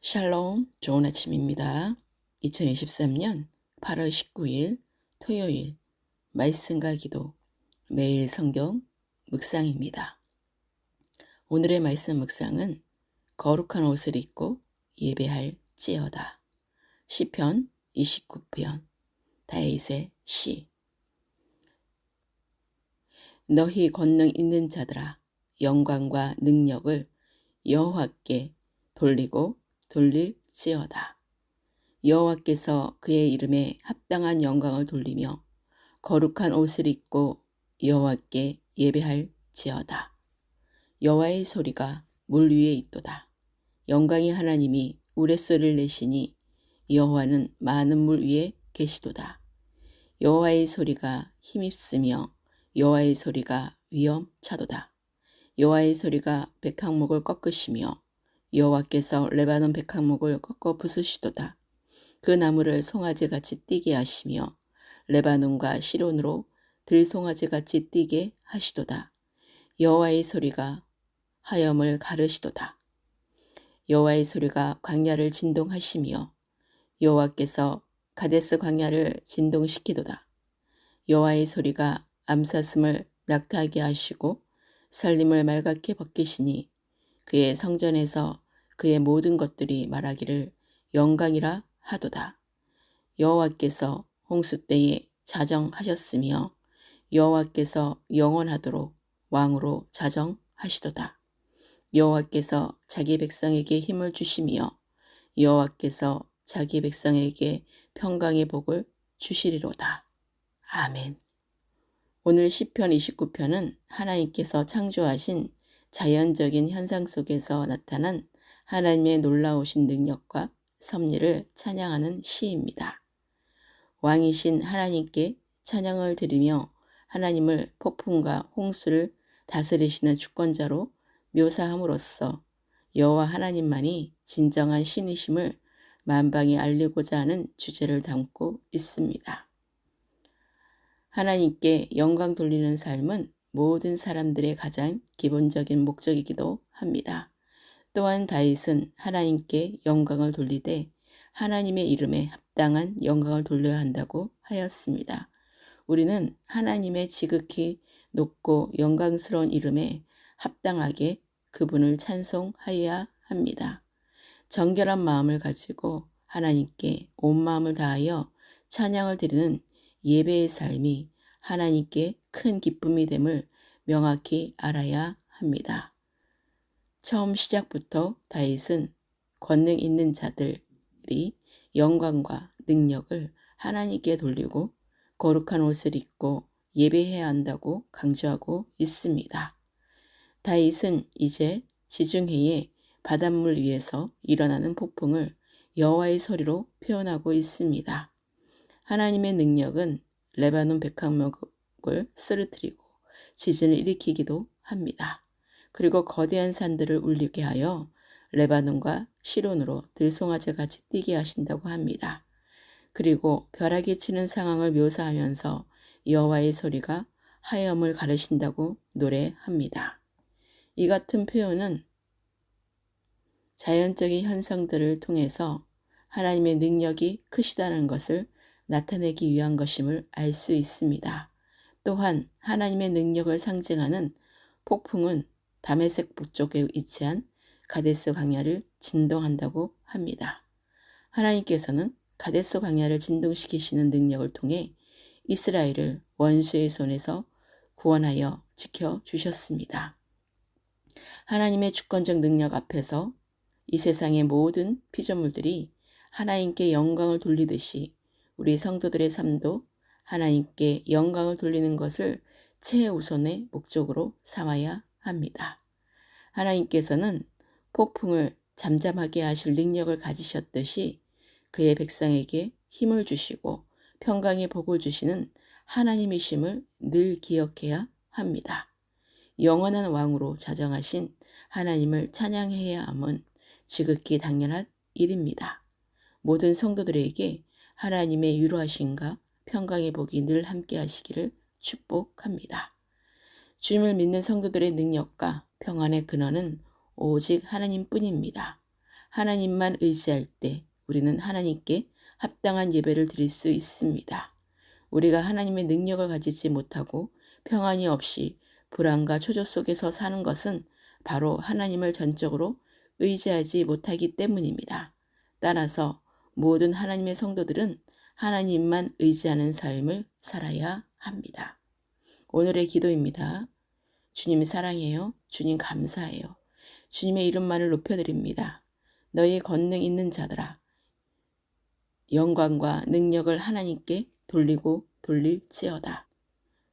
샬롬, 좋은 아침입니다. 2023년 8월 19일 토요일 말씀과 기도 매일 성경 묵상입니다. 오늘의 말씀 묵상은 거룩한 옷을 입고 예배할지어다. 시편 29편 다윗의 시. 너희 권능 있는 자들아, 영광과 능력을 여호와께 돌리고 돌릴지어다. 여호와께서 그의 이름에 합당한 영광을 돌리며 거룩한 옷을 입고 여호와께 예배할지어다. 여호와의 소리가 물 위에 있도다. 영광이 하나님이 우레소리를 내시니 여호와는 많은 물 위에 계시도다. 여호와의 소리가 힘입으며 여호와의 소리가 위엄차도다. 여호와의 소리가 백향목을 꺾으시며 여호와께서 레바논 백향목을 꺾어 부수시도다. 그 나무를 송아지같이 뛰게 하시며 레바논과 시론으로 들송아지같이 뛰게 하시도다. 여호와의 소리가 하염을 가르시도다. 여호와의 소리가 광야를 진동하시며 여호와께서 가데스 광야를 진동시키도다. 여호와의 소리가 암사슴을 낙타하게 하시고 살림을 말갛게 벗기시니 그의 성전에서 그의 모든 것들이 말하기를 영광이라 하도다. 여호와께서 홍수 때에 자정하셨으며 여호와께서 영원하도록 왕으로 자정하시도다. 여호와께서 자기 백성에게 힘을 주시며 여호와께서 자기 백성에게 평강의 복을 주시리로다. 아멘. 오늘 시편 29편은 하나님께서 창조하신 자연적인 현상 속에서 나타난 하나님의 놀라우신 능력과 섭리를 찬양하는 시입니다. 왕이신 하나님께 찬양을 드리며 하나님을 폭풍과 홍수를 다스리시는 주권자로 묘사함으로써 여호와 하나님만이 진정한 신이심을 만방에 알리고자 하는 주제를 담고 있습니다. 하나님께 영광 돌리는 삶은 모든 사람들의 가장 기본적인 목적이기도 합니다. 또한 다윗은 하나님께 영광을 돌리되 하나님의 이름에 합당한 영광을 돌려야 한다고 하였습니다. 우리는 하나님의 지극히 높고 영광스러운 이름에 합당하게 그분을 찬송하여야 합니다. 정결한 마음을 가지고 하나님께 온 마음을 다하여 찬양을 드리는 예배의 삶이 하나님께 큰 기쁨이 됨을 명확히 알아야 합니다. 처음 시작부터 다윗은 권능 있는 자들이 영광과 능력을 하나님께 돌리고 거룩한 옷을 입고 예배해야 한다고 강조하고 있습니다. 다윗은 이제 지중해의 바닷물 위에서 일어나는 폭풍을 여호와의 소리로 표현하고 있습니다. 하나님의 능력은 레바논 백향목을 쓰러뜨리고 지진을 일으키기도 합니다. 그리고 거대한 산들을 울리게 하여 레바논과 시론으로 들송아지같이 뛰게 하신다고 합니다. 그리고 벼락이 치는 상황을 묘사하면서 여호와의 소리가 하염을 가르신다고 노래합니다. 이 같은 표현은 자연적인 현상들을 통해서 하나님의 능력이 크시다는 것을 나타내기 위한 것임을 알 수 있습니다. 또한 하나님의 능력을 상징하는 폭풍은 다메섹 북쪽에 위치한 가데스 광야를 진동한다고 합니다. 하나님께서는 가데스 광야를 진동시키시는 능력을 통해 이스라엘을 원수의 손에서 구원하여 지켜주셨습니다. 하나님의 주권적 능력 앞에서 이 세상의 모든 피조물들이 하나님께 영광을 돌리듯이 우리 성도들의 삶도 하나님께 영광을 돌리는 것을 최우선의 목적으로 삼아야 합니다. 하나님께서는 폭풍을 잠잠하게 하실 능력을 가지셨듯이 그의 백성에게 힘을 주시고 평강의 복을 주시는 하나님이심을 늘 기억해야 합니다. 영원한 왕으로 자정하신 하나님을 찬양해야 함은 지극히 당연한 일입니다. 모든 성도들에게 하나님의 유로하심과 평강의 복이 늘 함께 하시기를 축복합니다. 주님을 믿는 성도들의 능력과 평안의 근원은 오직 하나님뿐입니다. 하나님만 의지할 때 우리는 하나님께 합당한 예배를 드릴 수 있습니다. 우리가 하나님의 능력을 가지지 못하고 평안이 없이 불안과 초조 속에서 사는 것은 바로 하나님을 전적으로 의지하지 못하기 때문입니다. 따라서 모든 하나님의 성도들은 하나님만 의지하는 삶을 살아야 합니다. 오늘의 기도입니다. 주님 사랑해요. 주님 감사해요. 주님의 이름만을 높여드립니다. 너희 권능 있는 자들아, 영광과 능력을 하나님께 돌리고 돌릴지어다.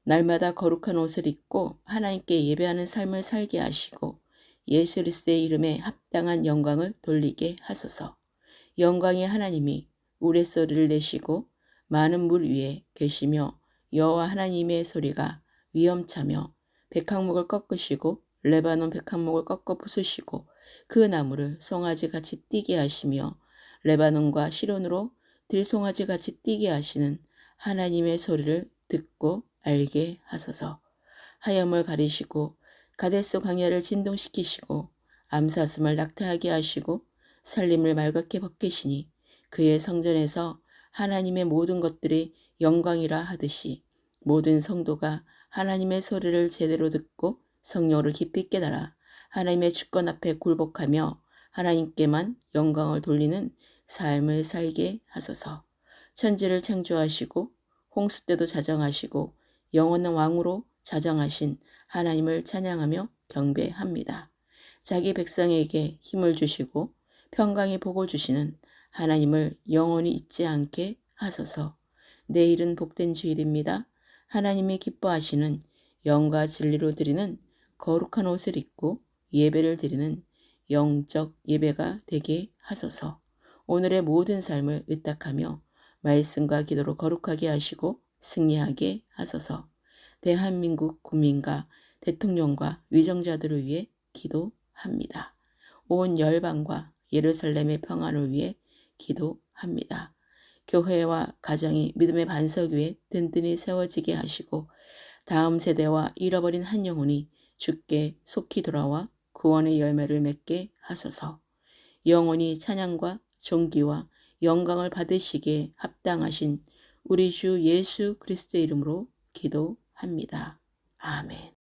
날마다 거룩한 옷을 입고 하나님께 예배하는 삶을 살게 하시고 예수 그리스도의 이름에 합당한 영광을 돌리게 하소서. 영광의 하나님이 우레소리를 내시고 많은 물 위에 계시며 여호와 하나님의 소리가 위엄차며 백향목을 꺾으시고 레바논 백향목을 꺾어 부수시고 그 나무를 송아지같이 뛰게 하시며 레바논과 시론으로 들송아지같이 뛰게 하시는 하나님의 소리를 듣고 알게 하소서. 하염을 가리시고 가데스 광야를 진동시키시고 암사슴을 낙타하게 하시고 살림을 맑게 벗기시니 그의 성전에서 하나님의 모든 것들이 영광이라 하듯이 모든 성도가 하나님의 소리를 제대로 듣고 성령으로 깊이 깨달아 하나님의 주권 앞에 굴복하며 하나님께만 영광을 돌리는 삶을 살게 하소서. 천지를 창조하시고 홍수 때도 자정하시고 영원한 왕으로 자정하신 하나님을 찬양하며 경배합니다. 자기 백성에게 힘을 주시고 평강의 복을 주시는 하나님을 영원히 잊지 않게 하소서. 내일은 복된 주일입니다. 하나님이 기뻐하시는 영과 진리로 드리는 거룩한 옷을 입고 예배를 드리는 영적 예배가 되게 하소서. 오늘의 모든 삶을 의탁하며 말씀과 기도로 거룩하게 하시고 승리하게 하소서. 대한민국 국민과 대통령과 위정자들을 위해 기도합니다. 온 열방과 예루살렘의 평안을 위해 기도합니다. 교회와 가정이 믿음의 반석 위에 든든히 세워지게 하시고 다음 세대와 잃어버린 한 영혼이 주께 속히 돌아와 구원의 열매를 맺게 하소서. 영원히 찬양과 존귀와 영광을 받으시기에 합당하신 우리 주 예수 그리스도의 이름으로 기도합니다. 아멘.